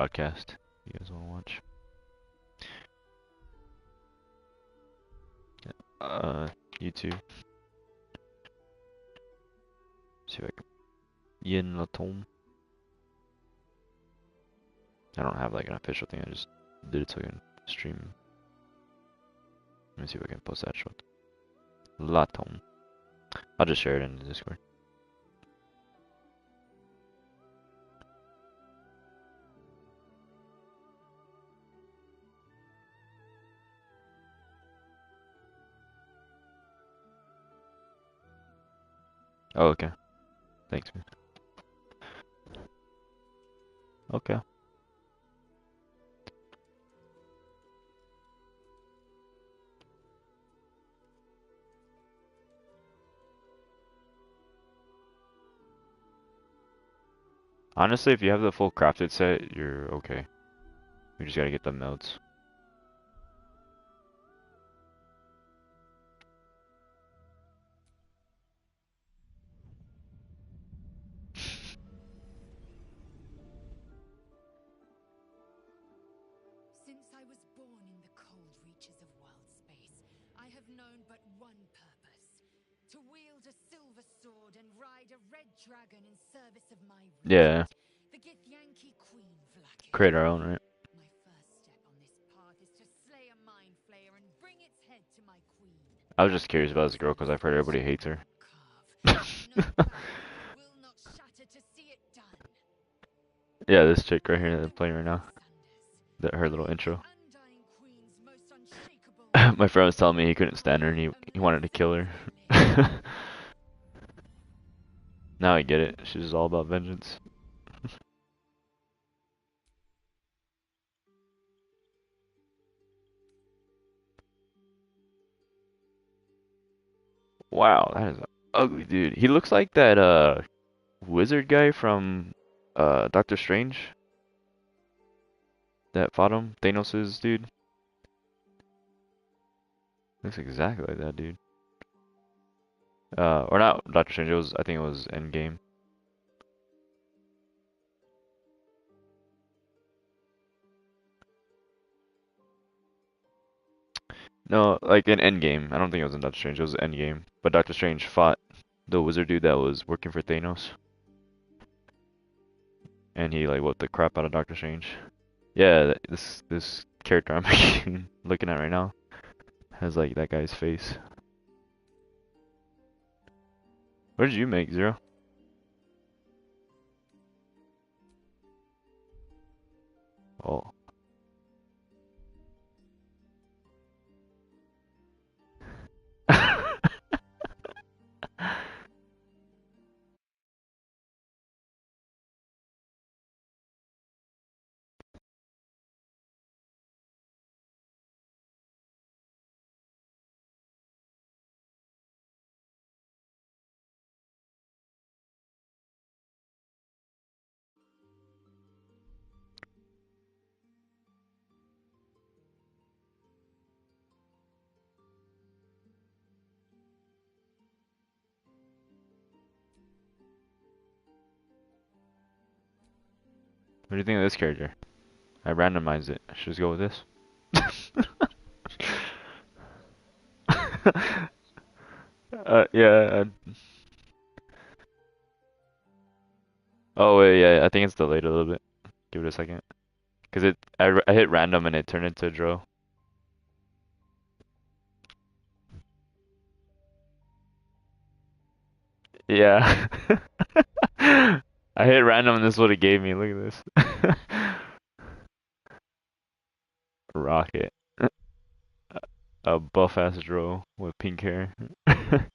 broadcast. You guys want to watch? YouTube. See if I can. Yin Latom. I don't have like an official thing. I just did it so I can stream. Let me see if I can post that short. Latom. I'll just share it in the Discord. Oh, okay. Thanks, man. Okay. Honestly, if you have the full crafted set, you're okay. You just gotta get the melts. Since I was born in the cold reaches of world space, I have known but one purpose. To wield a silver sword and ride a red dragon in service of my Yeah. the Githyanki Queen Vlaakith. Create our own, right? My first step on this path is to slay a mind flayer and bring its head to my queen. I was just curious about this girl because I've heard everybody hates her. Yeah, this chick right here that's playing right now. Her little intro. My friend was telling me he couldn't stand her and he wanted to kill her. Now I get it. She's all about vengeance. Wow, that is an ugly dude. He looks like that wizard guy from Doctor Strange that fought him, Thanos's dude. Looks exactly like that dude. Or not Doctor Strange, I think it was Endgame. No, like in Endgame. I don't think it was in Doctor Strange, it was Endgame. But Doctor Strange fought the wizard dude that was working for Thanos. And he like whooped the crap out of Doctor Strange. Yeah, this character I'm looking at right now has like that guy's face. What did you make, Zero? Oh. What do you think of this character? I randomized it. Should just go with this. Yeah. Oh wait, yeah. I think it's delayed a little bit. Give it a second. Cause I hit random and it turned into a draw. Yeah. I hit random and this is what it gave me. Look at this. Rocket. A buff ass draw with pink hair. How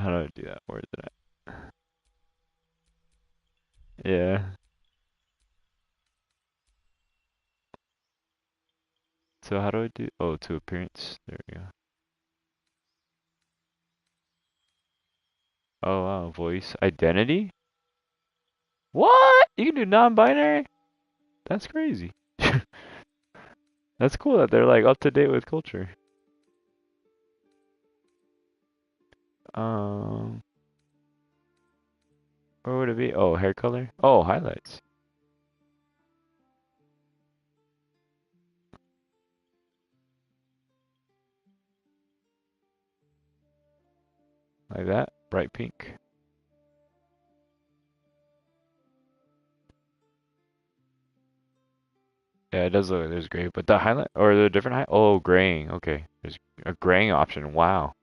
do I do that? Where is it at? Yeah. So how do I do? Oh, to appearance. There we go. Oh wow, voice identity. What? You can do non-binary? That's crazy. That's cool that they're like up to date with culture. Um, What would it be? Oh, hair color? Oh, highlights. Like that? Bright pink. Yeah, it does look like there's gray, but the highlight or the different high. Oh, graying. Okay, there's a graying option. Wow.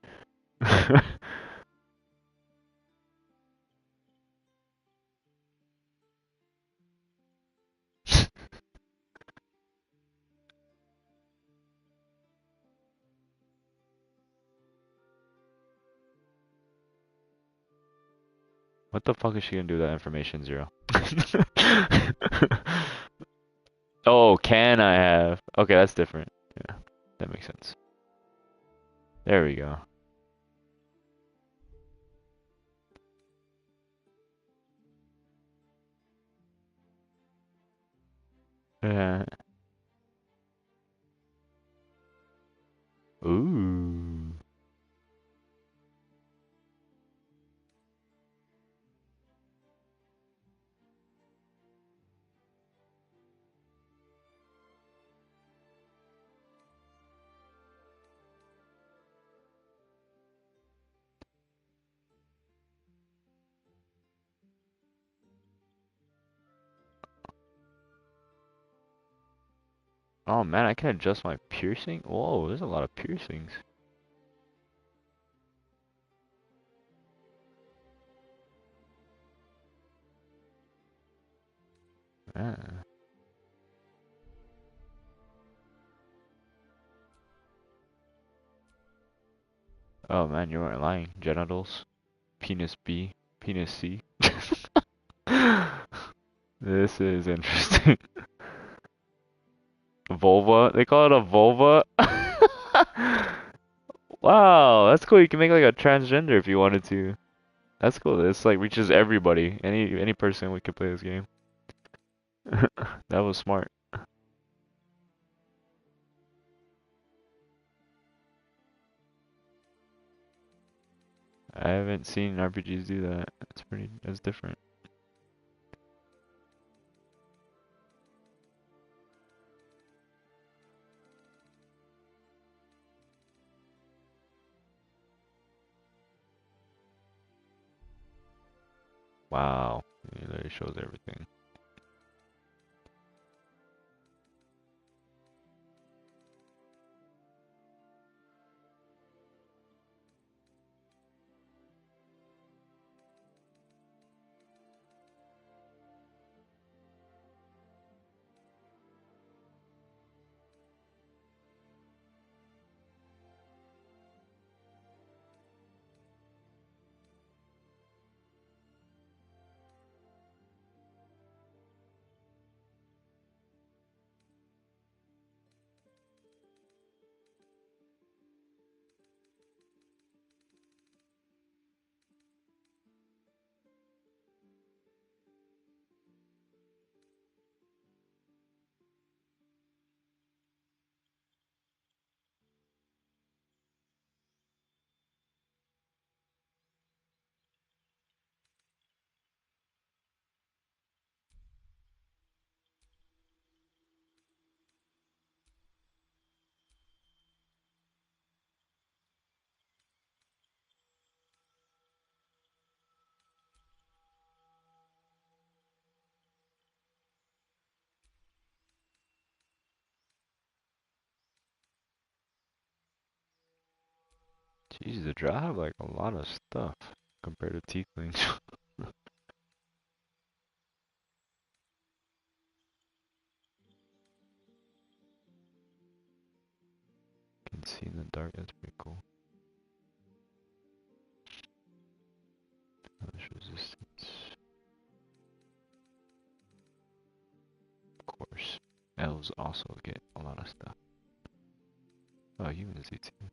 What the fuck is she gonna do with that information zero? Oh, can I have? Okay, that's different. Yeah, that makes sense. There we go. Yeah. Ooh. Oh man, I can adjust my piercing. Whoa, there's a lot of piercings. Ah. Oh man, you weren't lying. Genitals, penis B, penis C. This is interesting. Vulva? They call it a vulva? Wow, that's cool. You can make like a transgender if you wanted to. That's cool. This like reaches everybody. Any person we could play this game. That was smart. I haven't seen RPGs do that. That's different. Wow. It literally shows everything. Jeez, the draw have like a lot of stuff compared to Tieflings. Can see in the dark. That's pretty cool. Hellish resistance. Of course. Elves also get a lot of stuff. Oh, humans do too.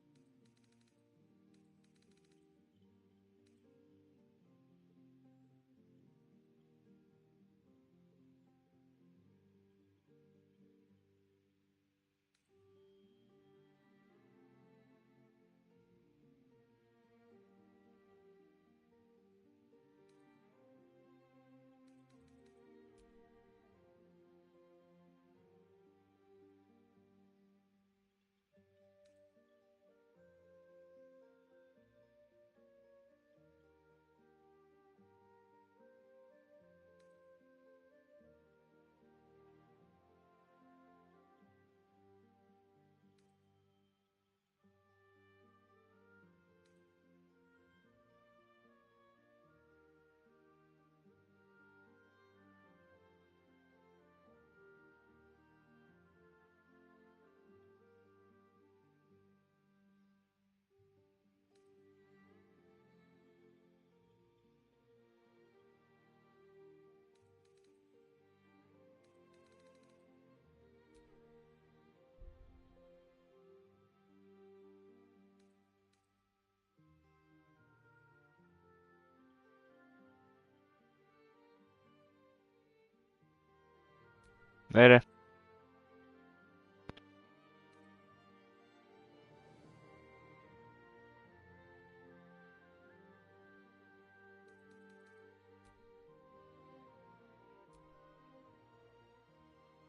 Later.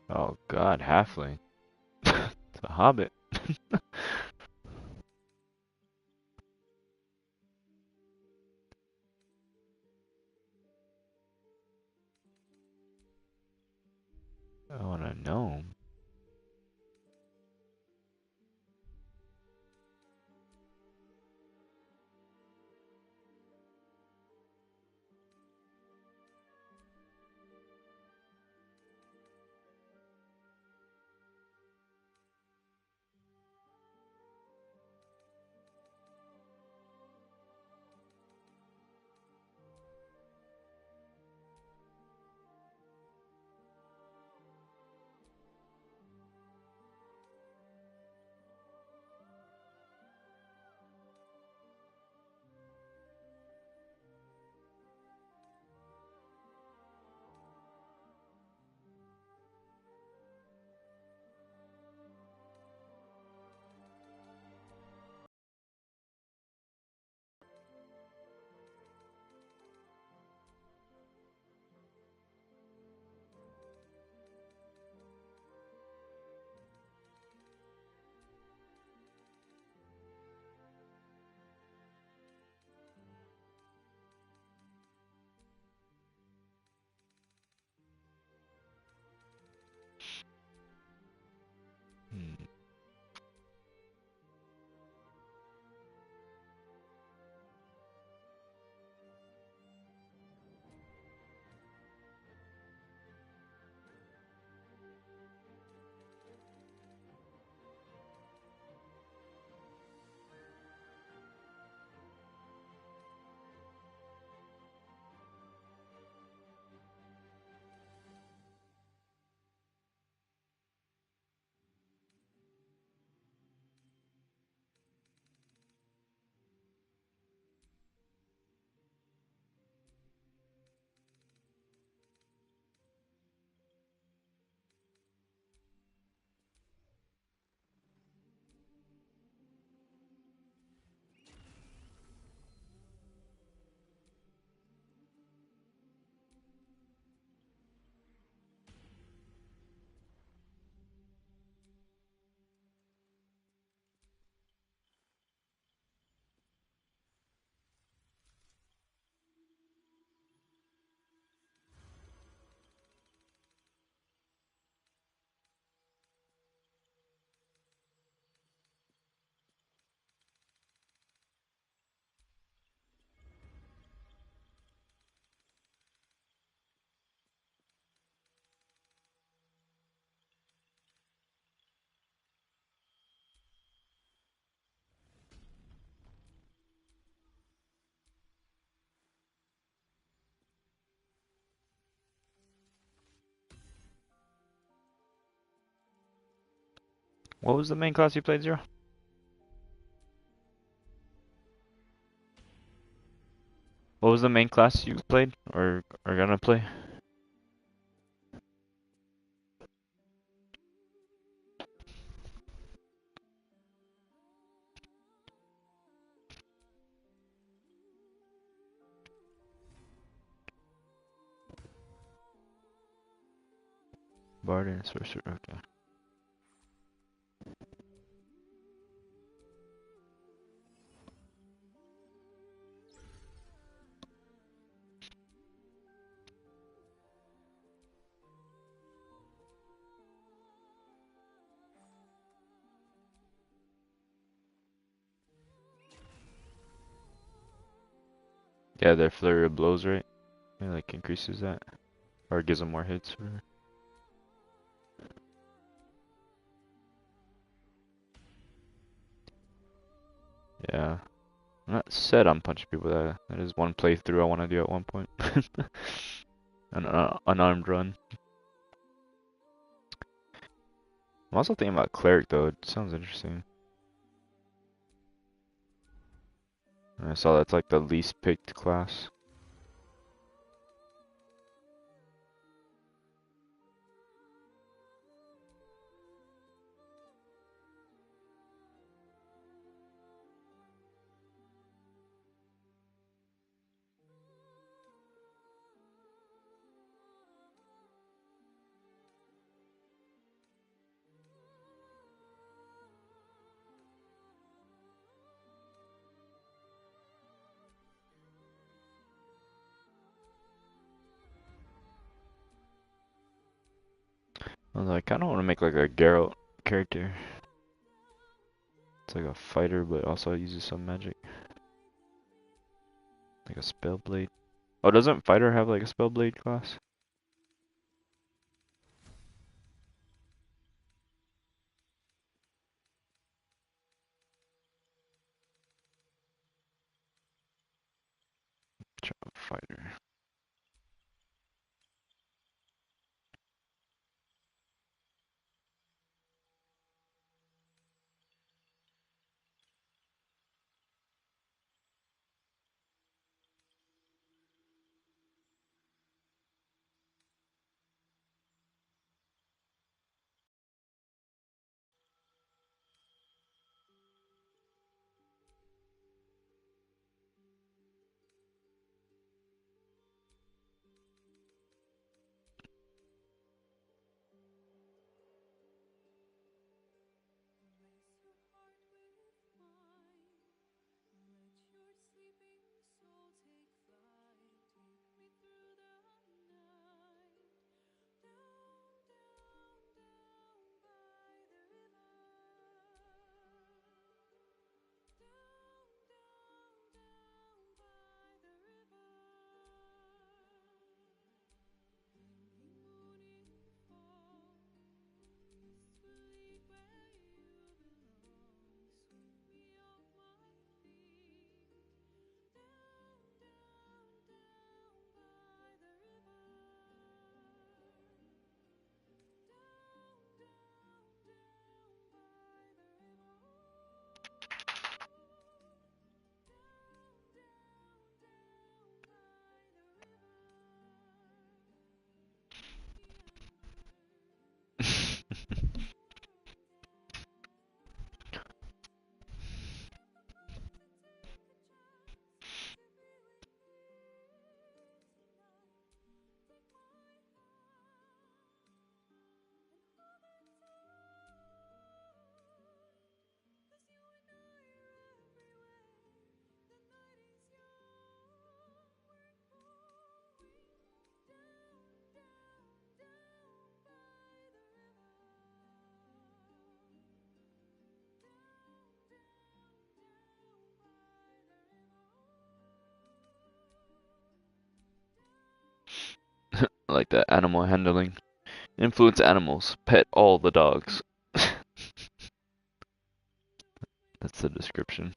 Oh god, halfling. It's a hobbit. Oh, and a gnome. Hmm. What was the main class you played, Zero? What was the main class you played or are gonna play? Bard and sorcerer. Okay. Yeah, their flurry of blows, right? It like increases that or gives them more hits. Or... Yeah. I'm not set on punching people. That is one playthrough I want to do at one point. An unarmed run. I'm also thinking about cleric though. It sounds interesting. And I saw that's like the least picked class. Although I kind of want to make like a Geralt character. It's like a fighter, but also uses some magic. Like a spellblade. Oh, doesn't fighter have like a spellblade class? Fighter. Like that animal handling. Influence animals. Pet all the dogs. That's the description.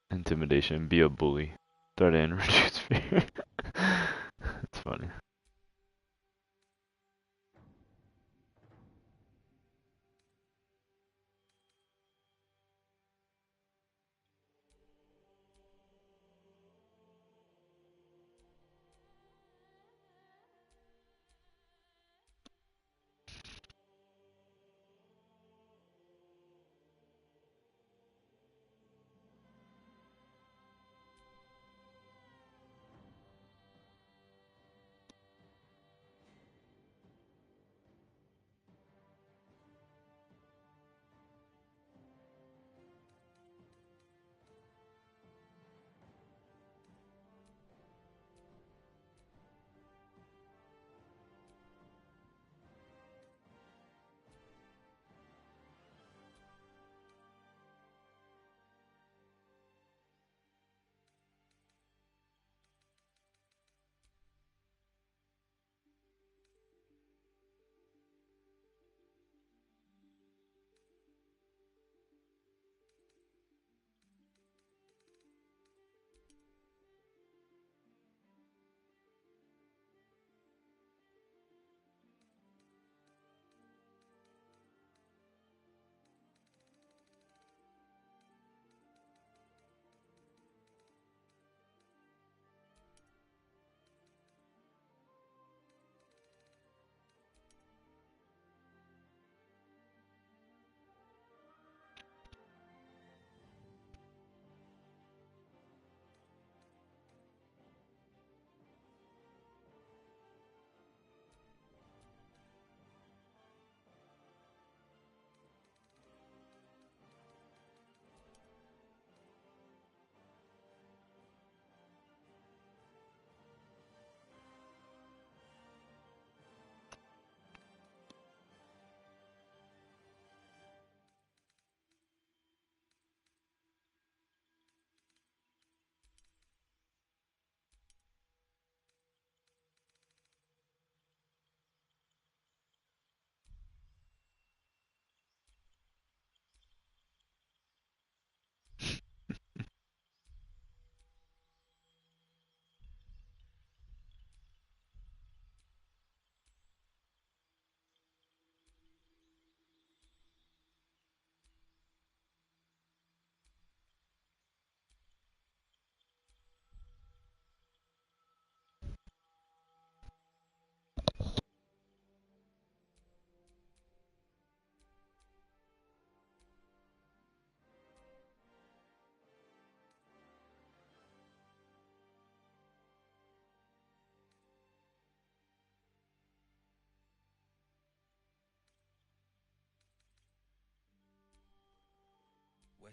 Intimidation. Be a bully. Threat and reduce fear. That's funny.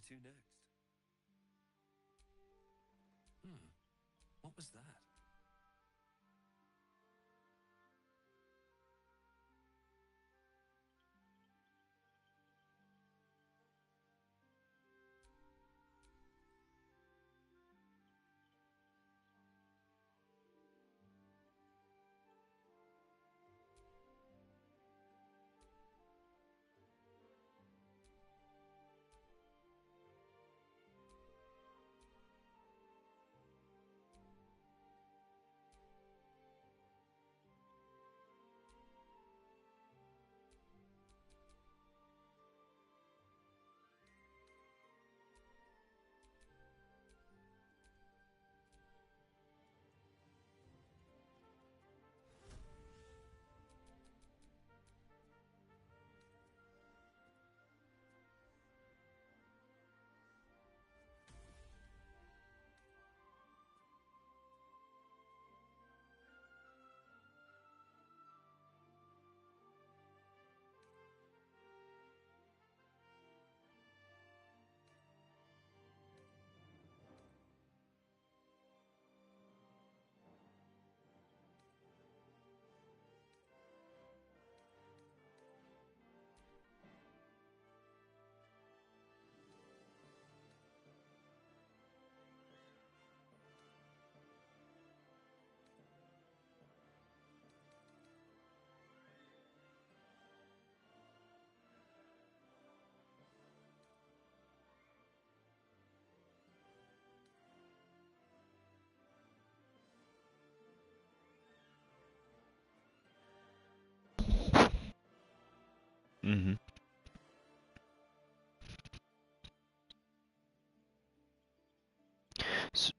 to next? What was that? Mm-hmm.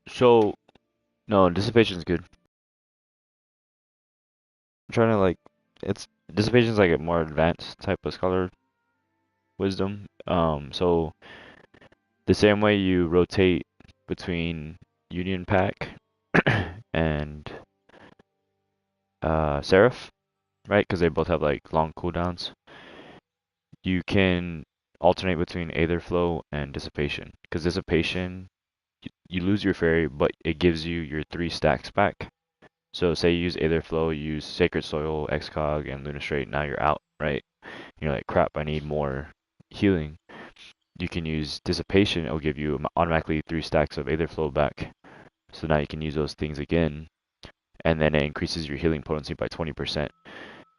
So, no, dissipation's good. I'm trying to like, it's dissipation's like a more advanced type of scholar wisdom. So the same way you rotate between Union Pack and Seraph, right? Because they both have like long cooldowns. You can alternate between Aetherflow and Dissipation. Because Dissipation, you lose your fairy, but it gives you your 3 stacks back. So say you use Aetherflow, you use Sacred Soil, Excog, and Lunastrate, now you're out, right? You're like, crap, I need more healing. You can use Dissipation, it'll give you automatically 3 stacks of Aetherflow back. So now you can use those things again, and then it increases your healing potency by 20%.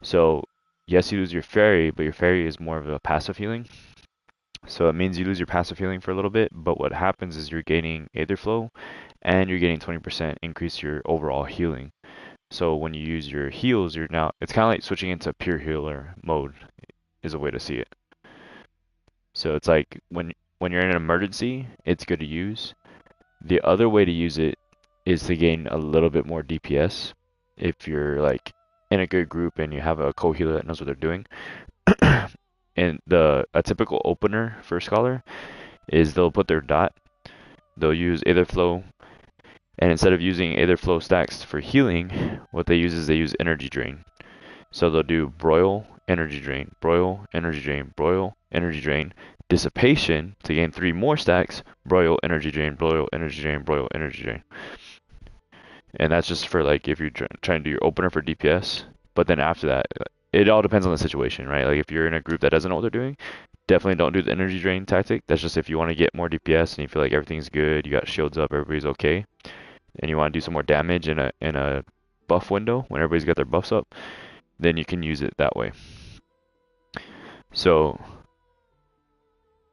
So yes, you lose your fairy, but your fairy is more of a passive healing. So it means you lose your passive healing for a little bit, but what happens is you're gaining Aetherflow, and you're getting 20% increase your overall healing. So when you use your heals, you're now, it's kind of like switching into pure healer mode is a way to see it. So it's like when you're in an emergency, it's good to use. The other way to use it is to gain a little bit more DPS if you're like in a good group and you have a co-healer that knows what they're doing. And a typical opener for Scholar is they'll put their dot, they'll use Aetherflow, and instead of using Aetherflow stacks for healing, what they use is they use Energy Drain. So they'll do Broil, Energy Drain, Broil, Energy Drain, Broil, Energy Drain, Dissipation to gain 3 more stacks, Broil, Energy Drain, Broil, Energy Drain, Broil, Energy Drain. And that's just for like if you're trying to do your opener for DPS. But then after that, it all depends on the situation, right? Like if you're in a group that doesn't know what they're doing, definitely don't do the energy drain tactic. That's just if you want to get more DPS and you feel like everything's good, you got shields up, everybody's okay, and you want to do some more damage in a buff window when everybody's got their buffs up, then you can use it that way. So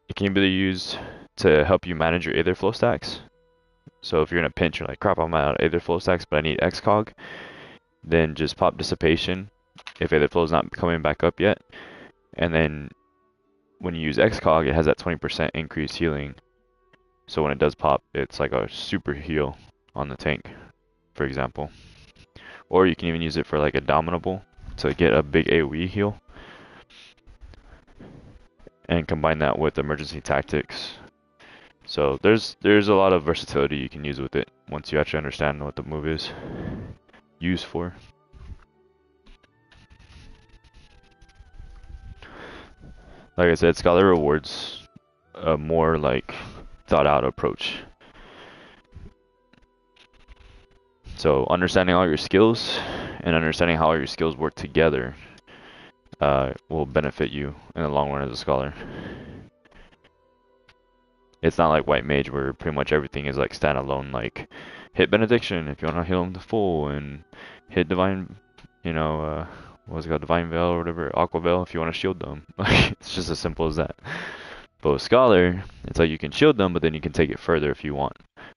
it can be used to help you manage your Aetherflow stacks. So if you're in a pinch, you're like, crap, I'm out of Aetherflow stacks, but I need Excog, then just pop Dissipation if Aetherflow is not coming back up yet. And then when you use Excog, it has that 20% increased healing. So when it does pop, it's like a super heal on the tank, for example. Or you can even use it for like a Dominable to get a big AoE heal. And combine that with emergency tactics. So there's a lot of versatility you can use with it once you actually understand what the move is used for. Like I said, Scholar rewards a more like thought out approach. So understanding all your skills and understanding how all your skills work together will benefit you in the long run as a scholar. It's not like White Mage where pretty much everything is like standalone, like hit Benediction if you want to heal him to full, and hit Divine, what's it called, Divine Veil or whatever, Aqua Veil if you want to shield them. It's just as simple as that. But with Scholar, it's like you can shield them, but then you can take it further if you want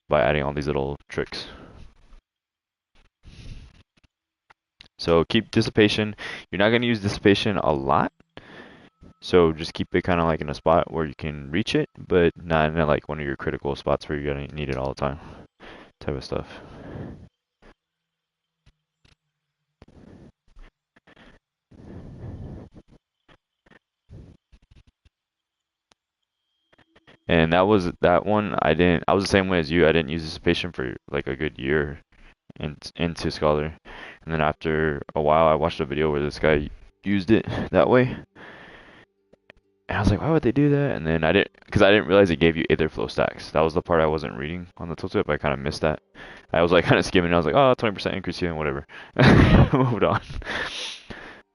by adding all these little tricks. So keep Dissipation. You're not going to use Dissipation a lot, so just keep it kind of like in a spot where you can reach it, but not in like one of your critical spots where you're going to need it all the time type of stuff. And that one. I was the same way as you. I didn't use Dissipation for like a good year into Scholar, and then after a while, I watched a video where this guy used it that way, and I was like, why would they do that? And then because I didn't realize it gave you Aether Flow stacks. That was the part I wasn't reading on the tooltip. I kind of missed that. I was like kind of skimming. I was like, oh, 20% increase healing, whatever. Moved on.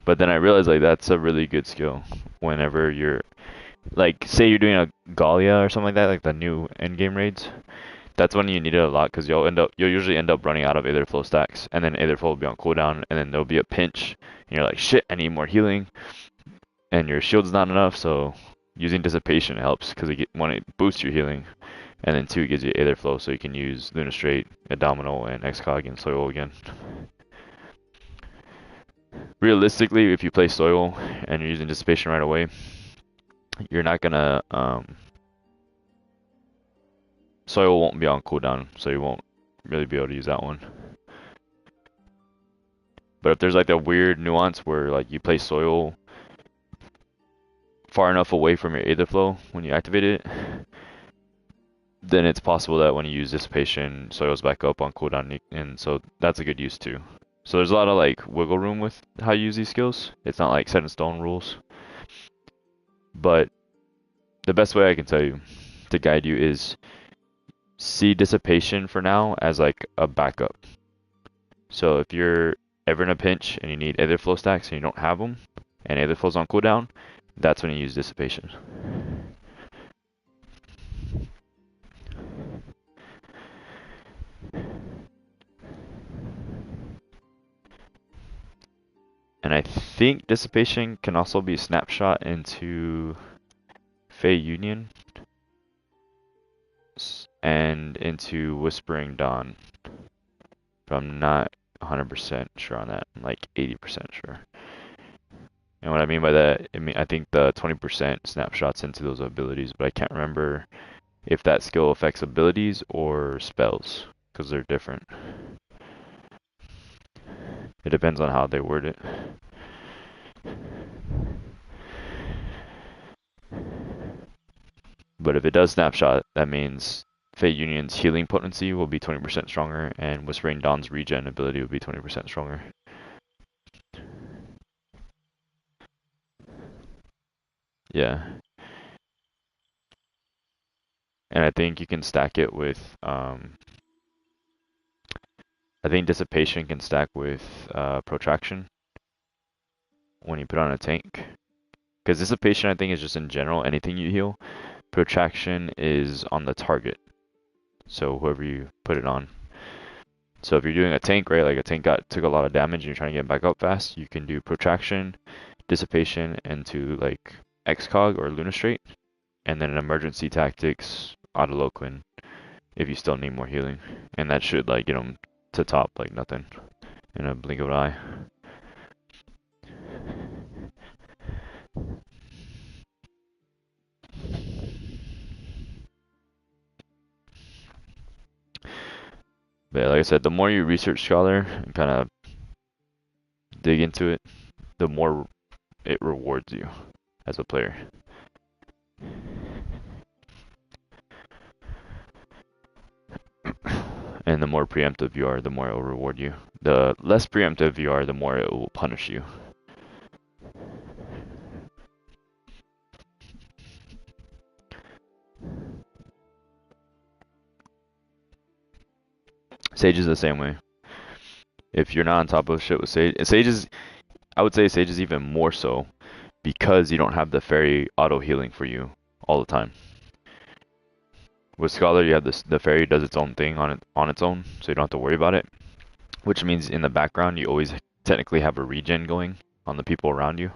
But then I realized like that's a really good skill whenever you're like, say you're doing a Gallia or something like that, like the new endgame raids. That's when you need it a lot because you'll usually end up running out of Aether Flow stacks, and then Aether Flow will be on cooldown, and then there'll be a pinch, and you're like, shit, I need more healing, and your shield's not enough, so using Dissipation helps because one, it boosts your healing, and then two, it gives you Aether Flow, so you can use Lunastrate, Abdominal, and Excog and Soil again. Realistically, if you play Soil and you're using Dissipation right away, you're not gonna Soil won't be on cooldown, so you won't really be able to use that one. But if there's like a weird nuance where like you play Soil far enough away from your Aether Flow when you activate it, then it's possible that when you use Dissipation, Soil's back up on cooldown, and so that's a good use too. So there's a lot of like wiggle room with how you use these skills. It's not like set in stone rules. But the best way I can tell you to guide you is see Dissipation for now as like a backup. So if you're ever in a pinch and you need Aether Flow stacks and you don't have them, and Aether Flow's on cooldown, that's when you use Dissipation. And I think Dissipation can also be snapshot into Fey Union and into Whispering Dawn. But I'm not 100% sure on that. I'm like 80% sure. And what I mean by that, I think the 20% snapshots into those abilities, but I can't remember if that skill affects abilities or spells, because they're different. It depends on how they word it. But if it does snapshot, that means Fey Union's healing potency will be 20% stronger, and Whispering Dawn's regen ability will be 20% stronger. Yeah. And I think you can stack it with, I think Dissipation can stack with Protraction when you put on a tank. Because Dissipation, I think, is just in general, anything you heal. Protraction is on the target. So whoever you put it on. So if you're doing a tank, right, like a tank took a lot of damage and you're trying to get back up fast, you can do Protraction, Dissipation into like Excog or Lunastrate, and then an emergency tactics Autoloquin if you still need more healing. And that should like get them to top like nothing in a blink of an eye. But yeah, like I said, the more you research Scholar and kind of dig into it, the more it rewards you as a player. And the more preemptive you are, the more it will reward you. The less preemptive you are, the more it will punish you. Sage is the same way. If you're not on top of shit with Sage, Sage is, I would say Sage is even more so because you don't have the fairy auto healing for you all the time. With Scholar, you have this, the fairy does its own thing on its own, so you don't have to worry about it. Which means in the background you always technically have a regen going on the people around you.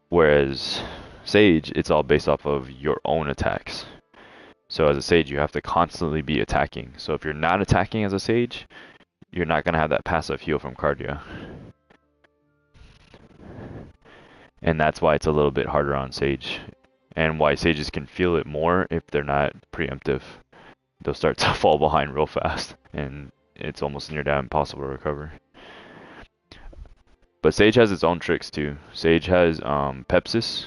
Whereas Sage, it's all based off of your own attacks. So as a Sage, you have to constantly be attacking. So if you're not attacking as a Sage, you're not going to have that passive heal from Cardia. And that's why it's a little bit harder on Sage. And why Sages can feel it more if they're not preemptive. They'll start to fall behind real fast, and it's almost near down impossible to recover. But Sage has its own tricks too. Sage has Pepsis,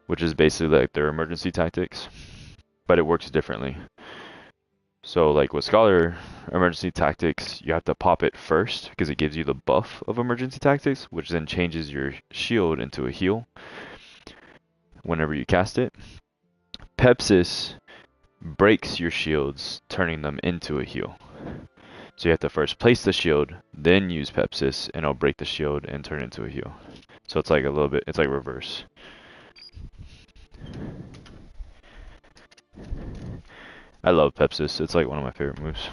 which is basically like their emergency tactics, but it works differently. So like with Scholar emergency tactics, you have to pop it first because it gives you the buff of emergency tactics, which then changes your shield into a heal whenever you cast it. Pepsis breaks your shields, turning them into a heal. So you have to first place the shield, then use Pepsis, and it'll break the shield and turn it into a heal. So it's like a little bit, it's like reverse. I love Pepsis. It's like one of my favorite moves.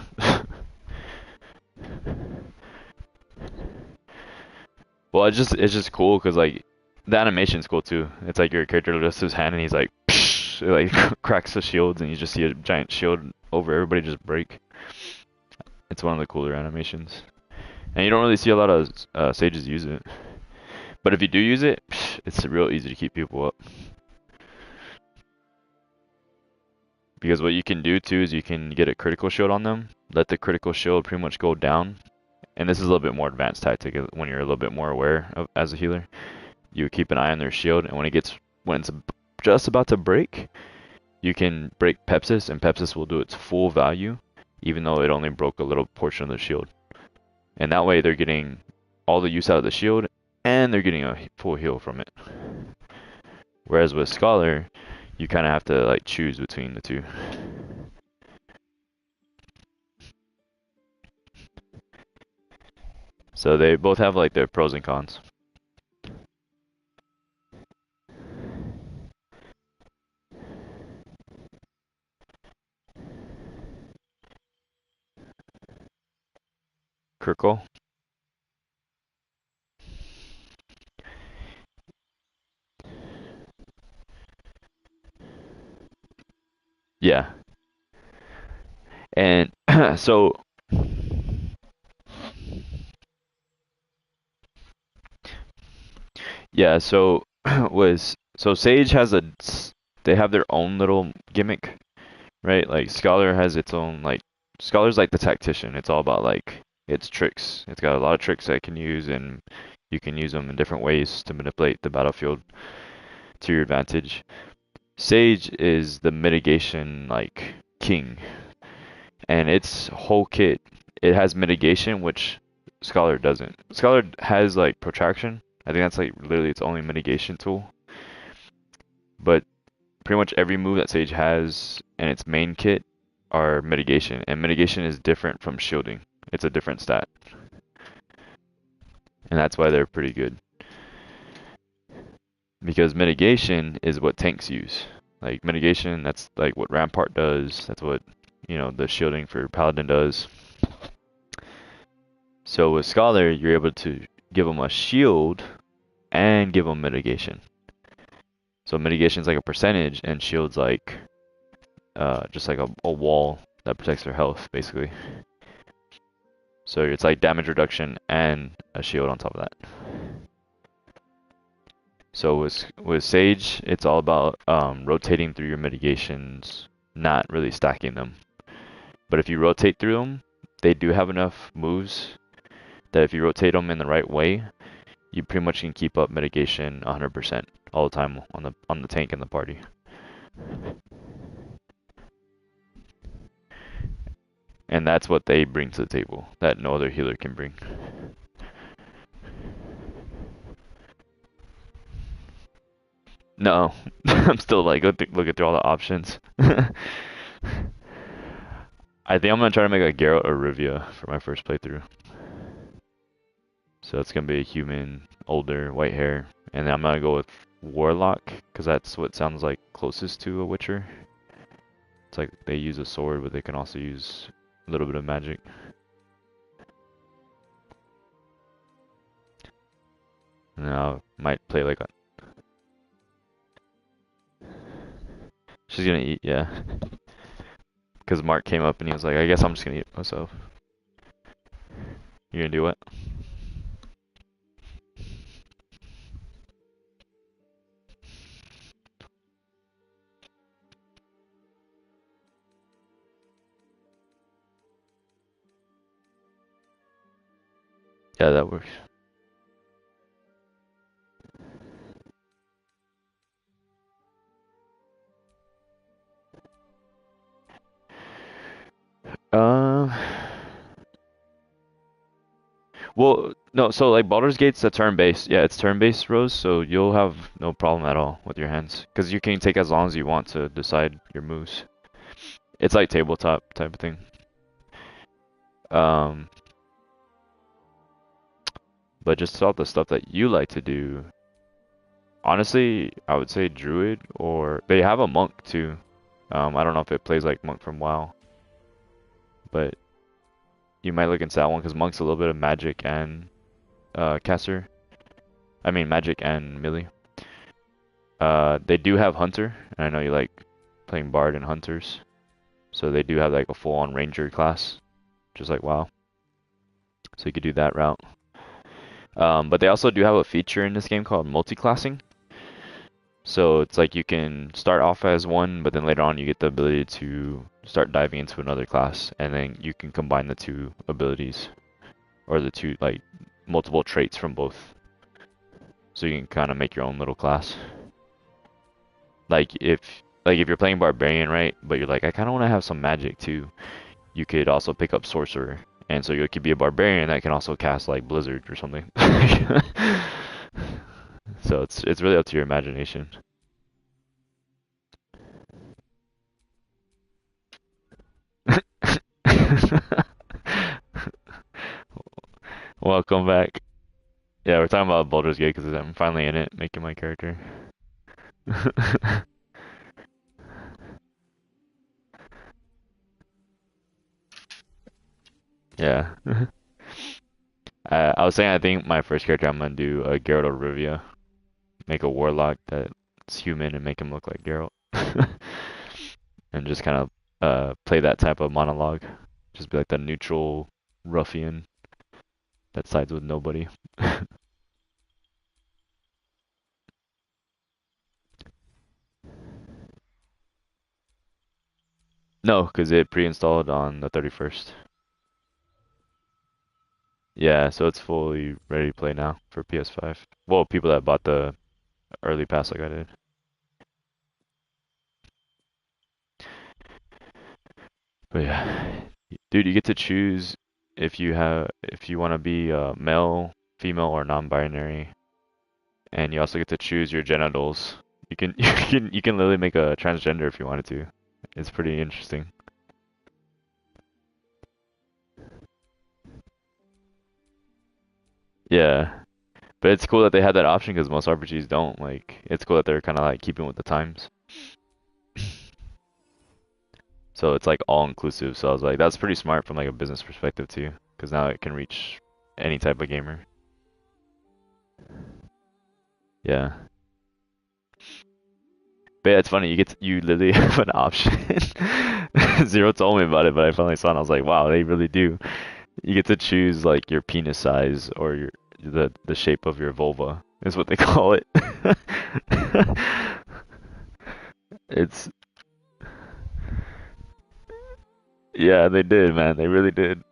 Well, it's just cool because like the animation's cool too. It's like your character lifts his hand and he's like, psh, it like cracks the shields and you just see a giant shield over everybody just break. It's one of the cooler animations, and you don't really see a lot of sages use it. But if you do use it, psh, it's real easy to keep people up. Because what you can do too is you can get a critical shield on them, let the critical shield pretty much go down. And this is a little bit more advanced tactic when you're a little bit more aware of, as a healer. You keep an eye on their shield, and when it's just about to break, you can break Pepsis, and Pepsis will do its full value, even though it only broke a little portion of the shield. And that way they're getting all the use out of the shield, and they're getting a full heal from it. Whereas with Scholar, you kind of have to like choose between the two. So they both have like their pros and cons. Kirkle. Yeah. And so yeah, so Sage has they have their own little gimmick, right? Like Scholar has its own like Scholar's like the tactician. It's all about like its tricks. It's got a lot of tricks that it can use, and you can use them in different ways to manipulate the battlefield to your advantage. Sage is the mitigation like king, and its whole kit, it has mitigation, which Scholar doesn't. Scholar has like protraction. I think that's like literally its only mitigation tool. But pretty much every move that Sage has and its main kit are mitigation, and mitigation is different from shielding. It's a different stat, and that's why they're pretty good. Because mitigation is what tanks use. Like mitigation, that's like what Rampart does. That's what, you know, the shielding for Paladin does. So with Scholar, you're able to give them a shield and give them mitigation. So mitigation is like a percentage, and shield's like just like a wall that protects their health, basically. So it's like damage reduction and a shield on top of that. So with Sage, it's all about rotating through your mitigations, not really stacking them. But if you rotate through them, they do have enough moves that if you rotate them in the right way, you pretty much can keep up mitigation 100% all the time on the tank and the party. And that's what they bring to the table that no other healer can bring. No, I'm still like looking through all the options. I think I'm gonna try to make a Geralt or Rivia for my first playthrough. So it's gonna be a human, older, white hair, and then I'm gonna go with Warlock because that's what sounds like closest to a Witcher. It's like they use a sword, but they can also use a little bit of magic. And then I might play like a. She's gonna eat, yeah. Because Mark came up and he was like, I guess I'm just gonna eat it myself. You gonna do what? Yeah, that works. Um. Well, no. So like Baldur's Gate's a turn-based. Yeah, it's turn-based, Rose. So you'll have no problem at all with your hands, because you can take as long as you want to decide your moves. It's like tabletop type of thing. Um. But just all the stuff that you like to do. Honestly, I would say Druid, or they have a monk too. I don't know if it plays like monk from WoW, but you might look into that one because monk's a little bit of magic and caster. I mean magic and melee. They do have hunter, and I know you like playing bard and hunters, so they do have like a full-on ranger class, just like WoW. So you could do that route. But they also do have a feature in this game called multi-classing. So it's like you can start off as one, but then later on you get the ability to start diving into another class, and then you can combine the two abilities or the two like multiple traits from both. So you can kind of make your own little class. Like if you're playing barbarian, right? But you're like, I kind of want to have some magic too. You could also pick up sorcerer, and so you could be a barbarian that can also cast like blizzard or something. So it's really up to your imagination. Welcome back. Yeah, we're talking about Baldur's Gate because I'm finally in it, making my character. Yeah. I was saying I think my first character I'm gonna do a Geralt of Rivia. Make a warlock that's human and make him look like Geralt. And just kind of play that type of monologue. Just be like the neutral ruffian that sides with nobody. No, because it pre-installed on the 31st. Yeah, so it's fully ready to play now for PS5. Well, people that bought the early pass like I did. But yeah, dude, you get to choose if you want to be male, female, or non-binary, and you also get to choose your genitals. You can you can literally make a transgender if you wanted to. It's pretty interesting. Yeah, but it's cool that they had that option because most RPGs don't. Like, it's cool that they're kind of like keeping with the times. So it's like all inclusive. So I was like, that's pretty smart from like a business perspective too, because now it can reach any type of gamer. Yeah. But yeah, it's funny. You literally have an option. Zero told me about it, but I finally saw it. And I was like, wow, they really do. You get to choose like your penis size or the shape of your vulva is what they call it. It's yeah, they did, man. They really did.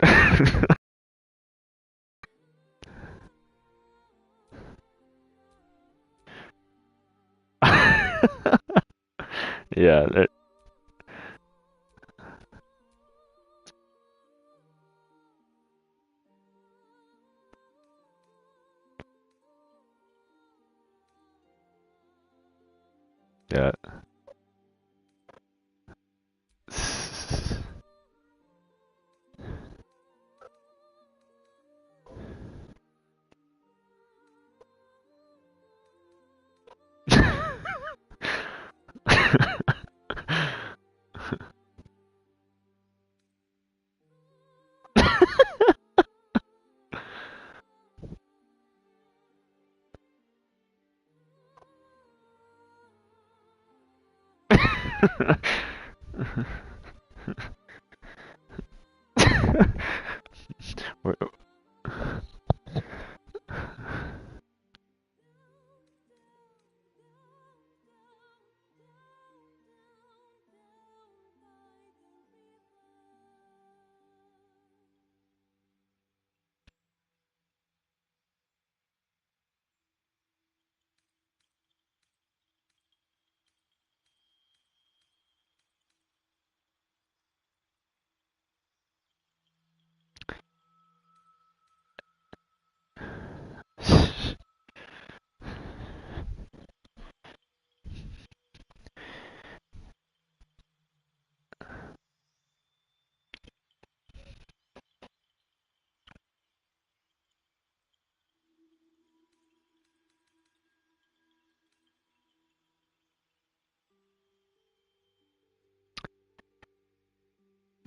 Yeah, yeah. We're-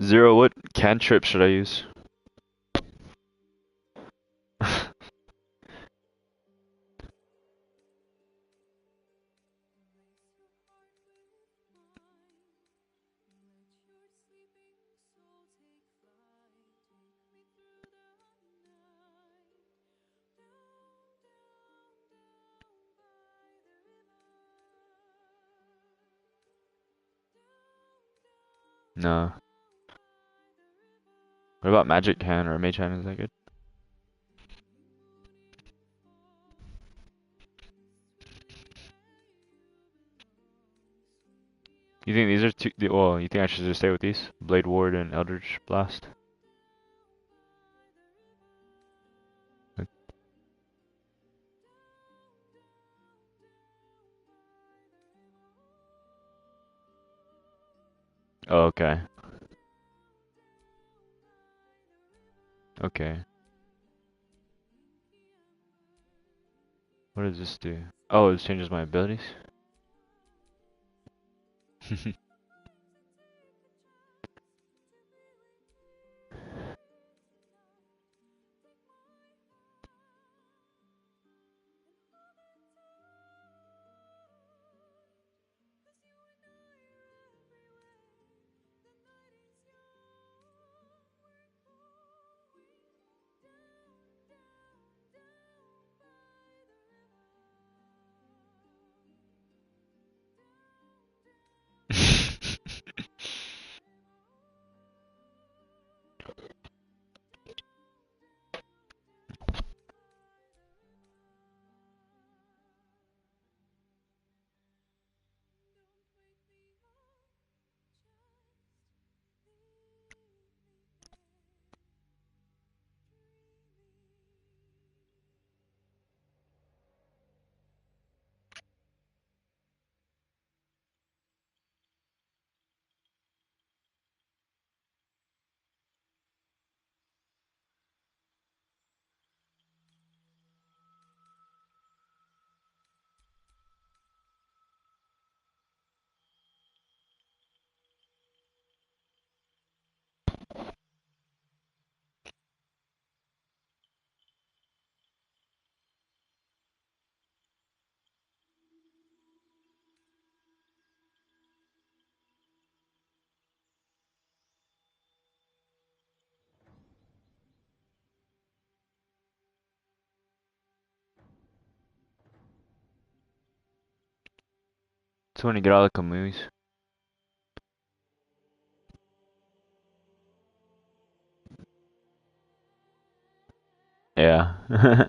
0, what cantrip should I use? No. What about magic hand or mage hand? Is that good? You think these are two? Well, you think I should just stay with these? Blade Ward and Eldritch Blast? Oh, okay. Okay. What does this do? Oh, it changes my abilities? So when you get all the Camus. Yeah.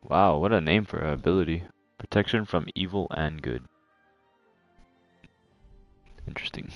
Wow, what a name for an ability. Protection from evil and good. Interesting.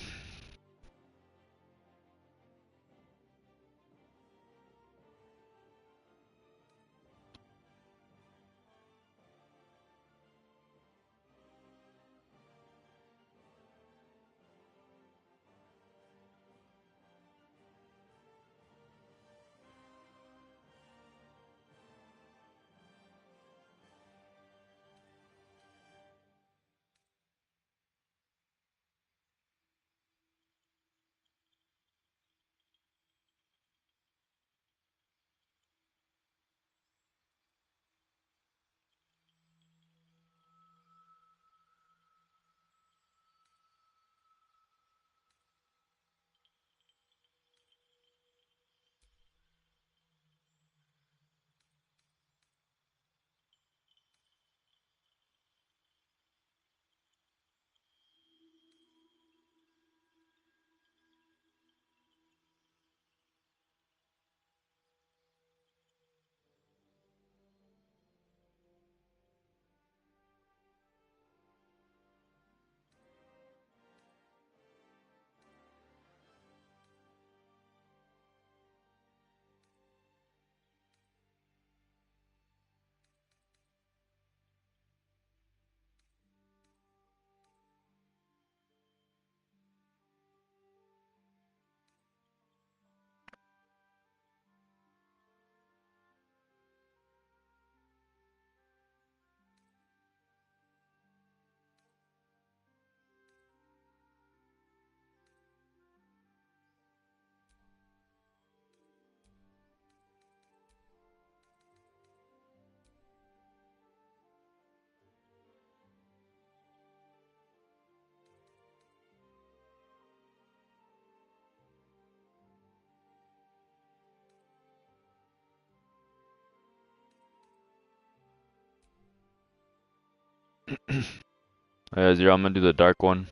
Zero, I'm gonna do the dark one.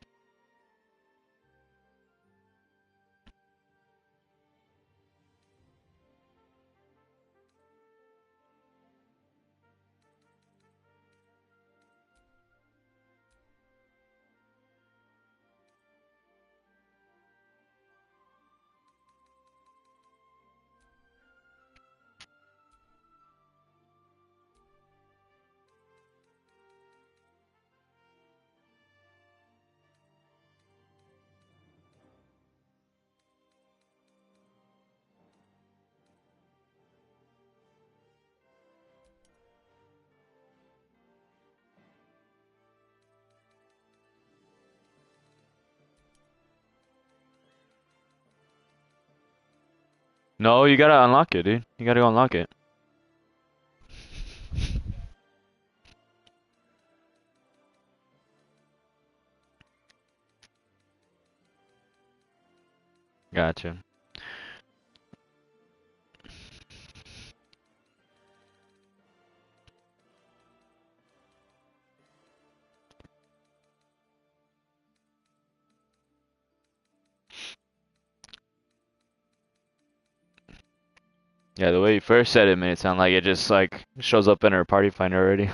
No, you gotta unlock it, dude. You gotta go unlock it. Gotcha. Yeah, the way you first said it made it sound like it just like shows up in her party finder already.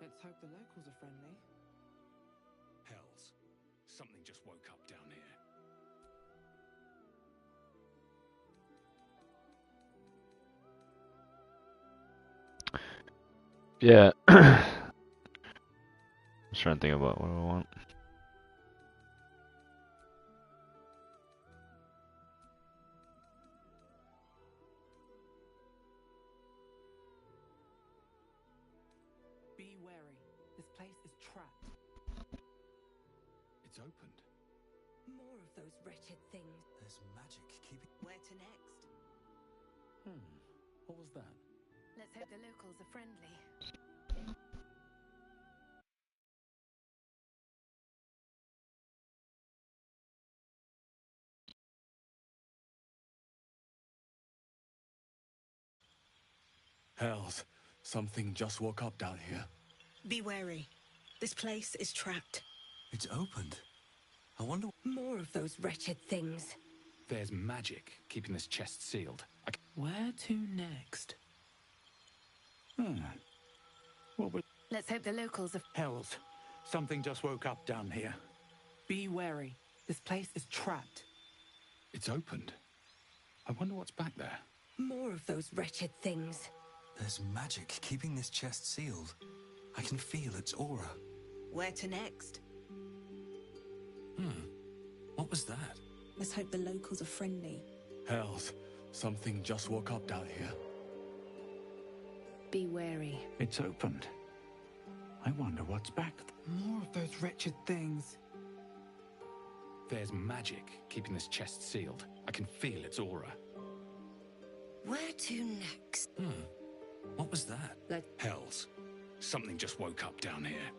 Let's hope the locals are friendly. Hells. Something just woke up down here. Yeah. I'm just trying to think about what I want. Be wary. This place is trapped. It's opened. More of those wretched things. There's magic keeping... Where to next? What was that? Let's hope the locals are friendly. Hells. Something just woke up down here. Be wary. This place is trapped. It's opened. I wonder... More of those wretched things. There's magic keeping this chest sealed. Where to next? What was... Let's hope the locals are... Hells. Something just woke up down here. Be wary. This place is trapped. It's opened. I wonder what's back there. More of those wretched things. There's magic keeping this chest sealed. I can feel its aura. Where to next? What was that? Let's hope the locals are friendly. Hells. Something just woke up down here. Be wary. It's opened. I wonder what's back. More of those wretched things. There's magic keeping this chest sealed. I can feel its aura. Where to next? What was that? Let... Hells. Something just woke up down here.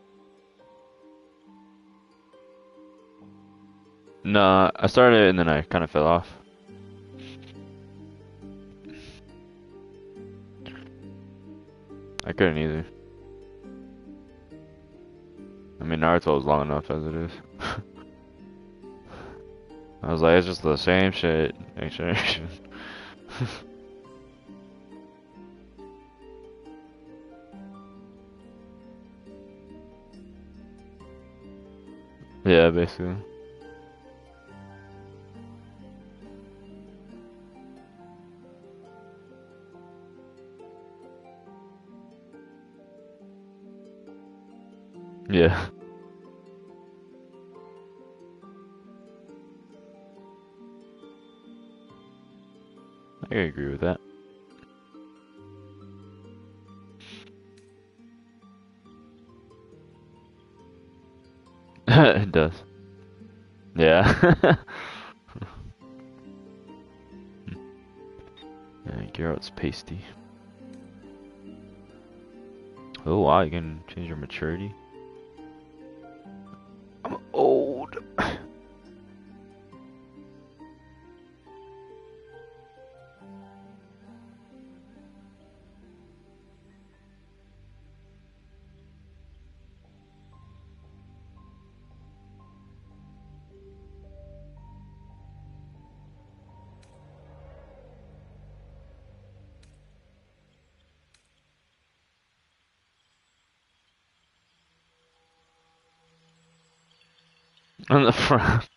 Nah, I started and then I kind of fell off. I couldn't either. I mean, Naruto was long enough as it is. I was like, it's just the same shit. Next generation. Yeah, basically. Yeah. I can agree with that. It does. Yeah. Yeah, Geralt's pasty. Oh wow, you can change your maturity. I'm old. On the front.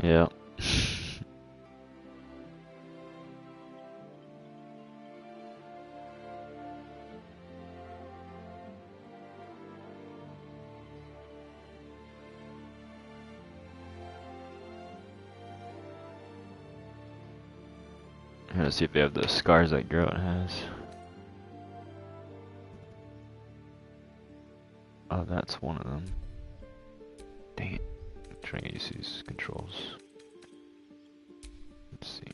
Yeah. I'm gonna see if they have the scars that Geralt has. Oh, that's one of them. Dang it. I'm trying to use these controls. Let's see.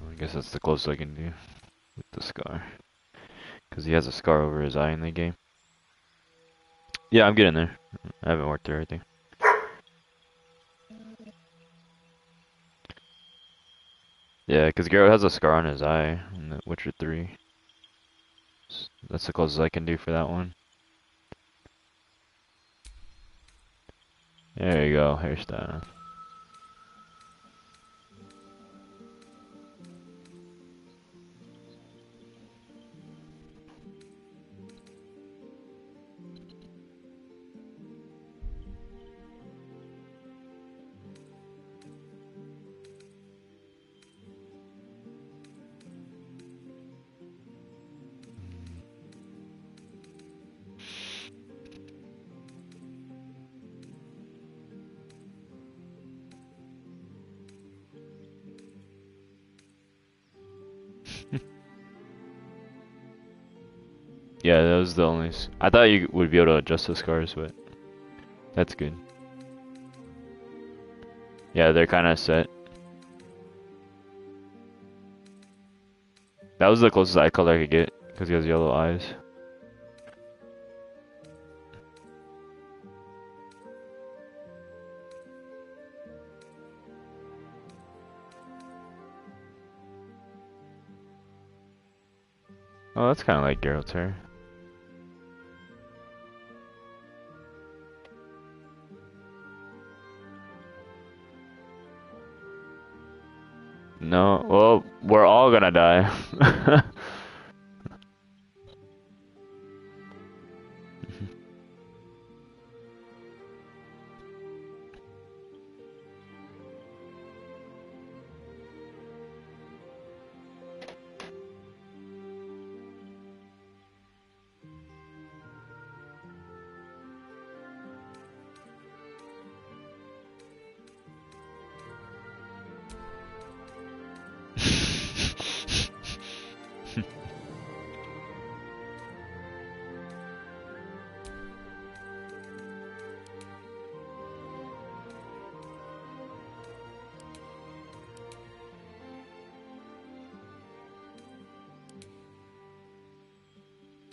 I guess that's the closest I can do with the scar. Because he has a scar over his eye in the game. Yeah, I'm getting there. I haven't worked through everything. Yeah, because Geralt has a scar on his eye in the Witcher 3. That's the closest I can do for that one. There you go, hairstyle. Yeah, that was the only. I thought you would be able to adjust the scars, but that's good. Yeah, they're kind of set. That was the closest eye color I could get because he has yellow eyes. Oh, that's kind of like Geralt's hair. No, well, we're all gonna die.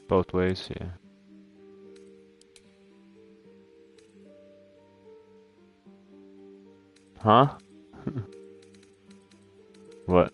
Both ways, yeah. Huh? What?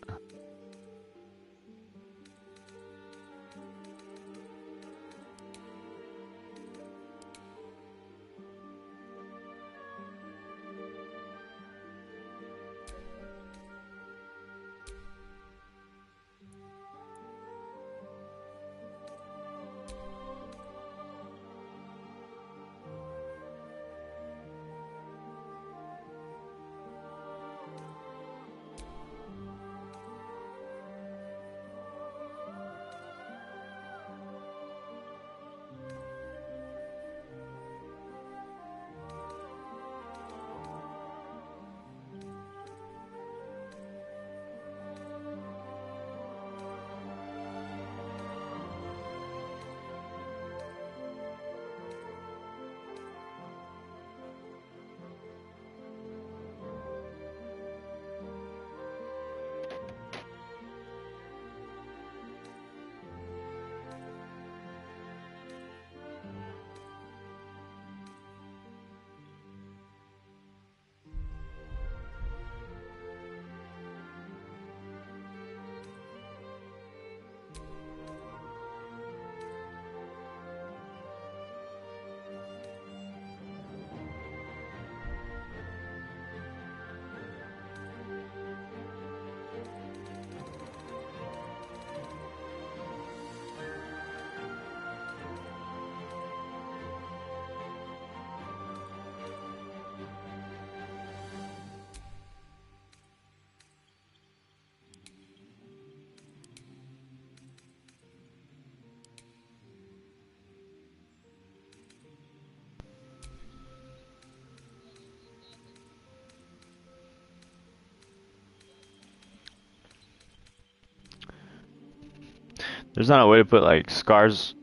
There's not a way to put like scars,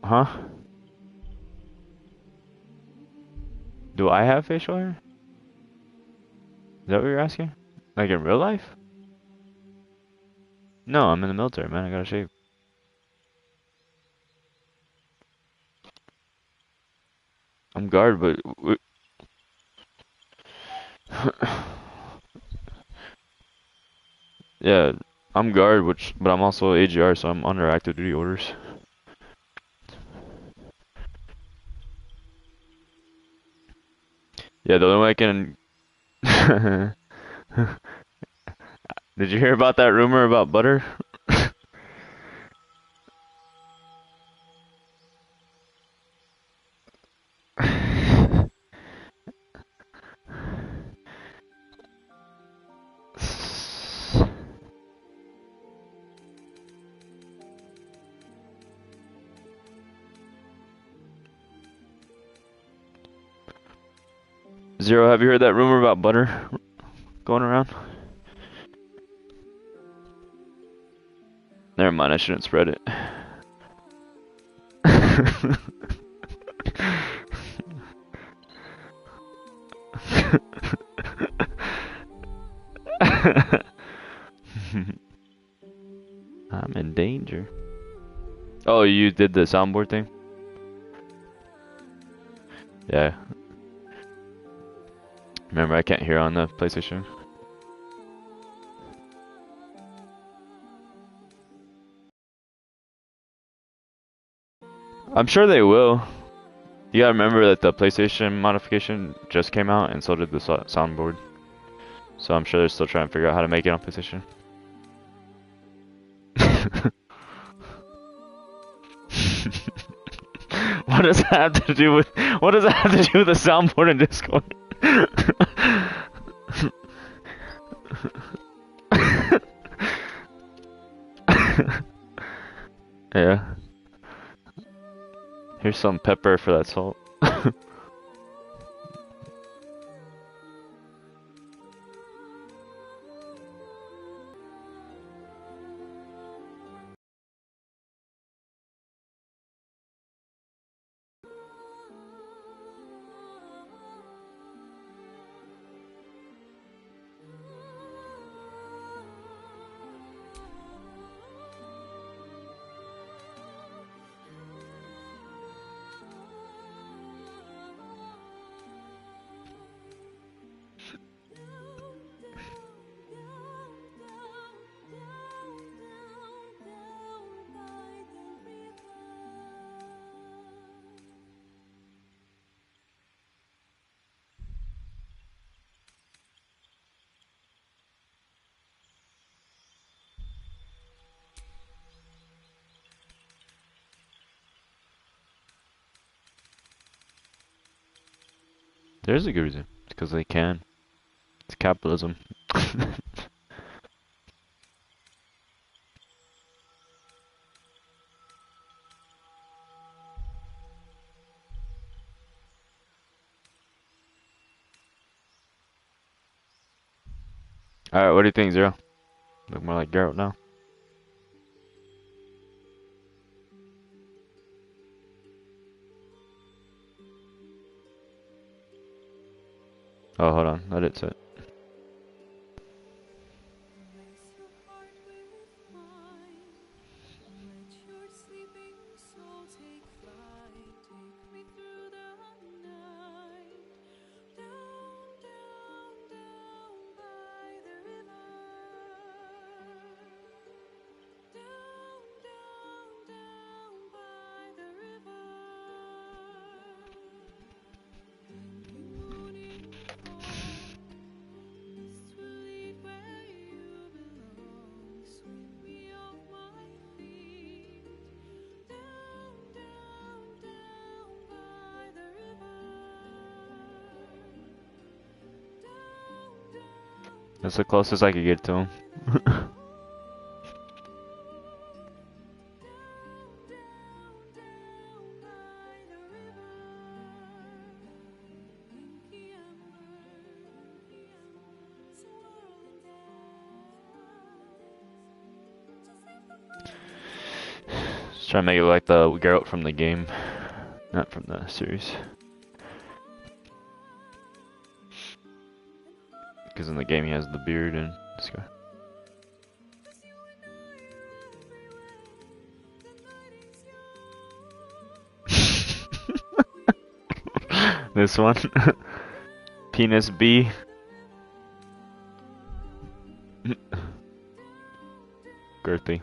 huh? Do I have facial hair? Is that what you're asking? Like in real life? No, I'm in the military, man. I gotta shave. I'm guard, but yeah, I'm guard, but I'm also AGR, so I'm under active duty orders. Yeah, the only way I can. Did you hear about that rumor about butter? Zero, have you heard that rumor about butter going around? Never mind, I shouldn't spread it. I'm in danger. Oh, you did the soundboard thing? Yeah. Remember, I can't hear on the PlayStation. I'm sure they will. You gotta remember that the PlayStation modification just came out, and so did the soundboard. So I'm sure they're still trying to figure out how to make it on PlayStation. What does that have to do with? What does that have to do with the soundboard in Discord? Yeah. Here's some pepper for that salt. There's a good reason. It's because they can. It's capitalism. Alright, what do you think, Zero? Look more like Geralt now. Oh, hold on. Let it sit. That's the closest I could get to him. Try to make it like the Geralt from the game, not from the series. Because in the game he has the beard and this guy. This one. Penis B. Girthy.